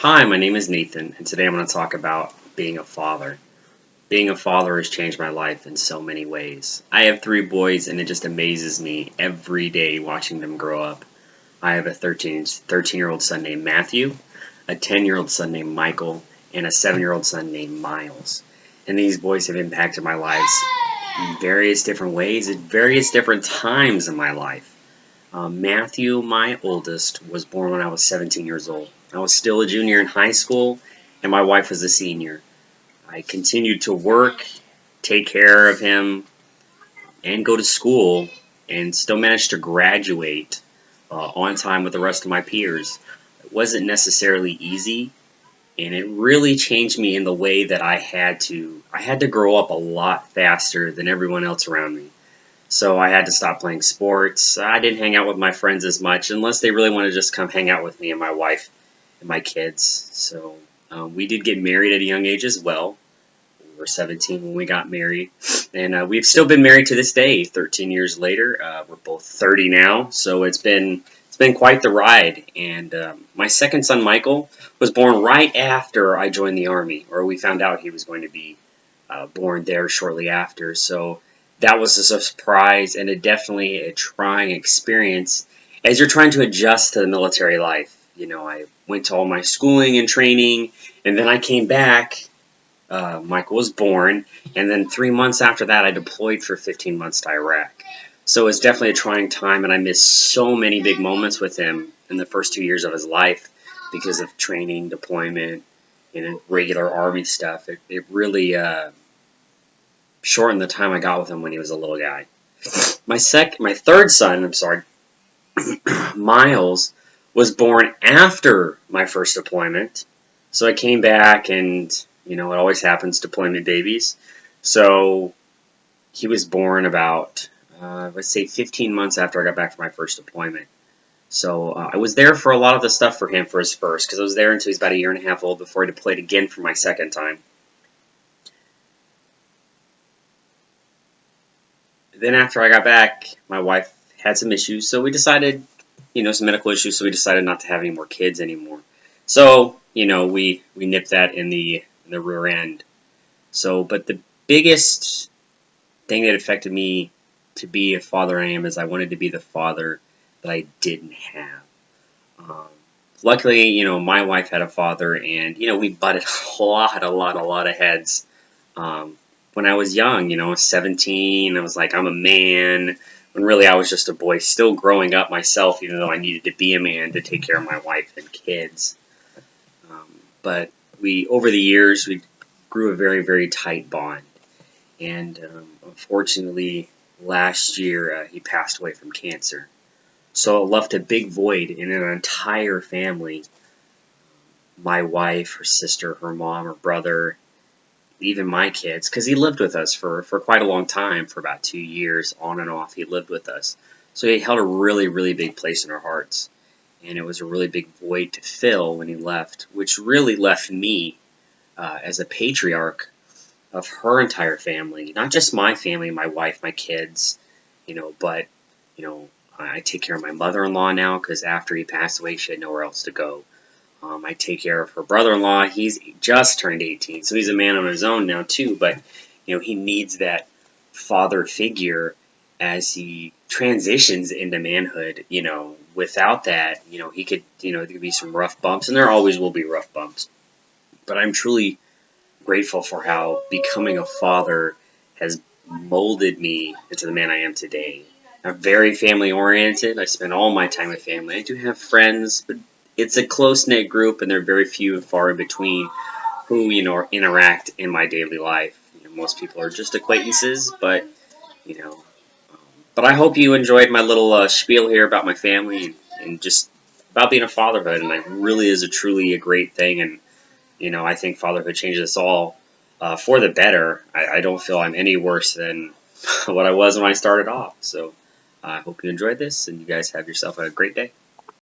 Hi, my name is Nathan, and today I'm going to talk about being a father. Being a father has changed my life in so many ways. I have three boys, and it just amazes me every day watching them grow up. I have a 13-year-old son named Matthew, a 10-year-old son named Michael, and a 7-year-old son named Miles. And these boys have impacted my lives in various different ways at various different times in my life. Matthew, my oldest, was born when I was 17 years old. I was still a junior in high school, and my wife was a senior. I continued to work, take care of him, and go to school, and still managed to graduate on time with the rest of my peers. It wasn't necessarily easy, and it really changed me in the way that I had to. I had to grow up a lot faster than everyone else around me. So I had to stop playing sports. I didn't hang out with my friends as much unless they really wanted to just come hang out with me and my wife and my kids. So we did get married at a young age as well. We were 17 when we got married, and we've still been married to this day. 13 years later, we're both 30 now, so it's been quite the ride. And my second son, Michael, was born right after I joined the army, or we found out he was going to be born there shortly after. So that was a surprise and definitely a trying experience as you're trying to adjust to the military life. You know, I went to all my schooling and training, and then I came back. Michael was born, and then 3 months after that, I deployed for 15 months to Iraq. So it's definitely a trying time, and I missed so many big moments with him in the first 2 years of his life because of training, deployment, and regular Army stuff. It really shortened the time I got with him when he was a little guy. My third son, I'm sorry, Miles, was born after my first deployment. So I came back, and it always happens, deployment babies. So he was born about, let's say, 15 months after I got back from my first deployment. So I was there for a lot of the stuff for him for his first, because I was there until he was about a year and a half old before he deployed again for my second time. Then after I got back, my wife had some issues, so we decided, some medical issues, so we decided not to have any more kids anymore. So, we nipped that in the rear end. So, but the biggest thing that affected me to be a father I am is I wanted to be the father that I didn't have. Um, Luckily, my wife had a father, and we butted a lot of heads. Um, when I was young, 17, I was like, I'm a man. When really I was just a boy, still growing up myself, even though I needed to be a man to take care of my wife and kids. But over the years, we grew a very, very tight bond. And unfortunately, last year, he passed away from cancer. So it left a big void in an entire family. My wife, her sister, her mom, her brother, even my kids, because he lived with us for quite a long time, for about 2 years, on and off. He lived with us. So he held a really, really big place in our hearts. And it was a really big void to fill when he left, which really left me as a patriarch of her entire family. Not just my family, my wife, my kids, but, I take care of my mother-in-law now because after he passed away, she had nowhere else to go. I take care of her brother-in-law. He's just turned 18, so he's a man on his own now too. But he needs that father figure as he transitions into manhood. Without that, he could, there could be some rough bumps, and there always will be rough bumps. But I'm truly grateful for how becoming a father has molded me into the man I am today. I'm very family oriented. I spend all my time with family. I do have friends, but it's a close knit group, and they're very few and far in between who interact in my daily life. Most people are just acquaintances, but you know. Um, but I hope you enjoyed my little spiel here about my family and just about being a fatherhood, and it really is truly a great thing. And I think fatherhood changes us all for the better. I don't feel I'm any worse than what I was when I started off. So I hope you enjoyed this, and you guys have yourself a great day.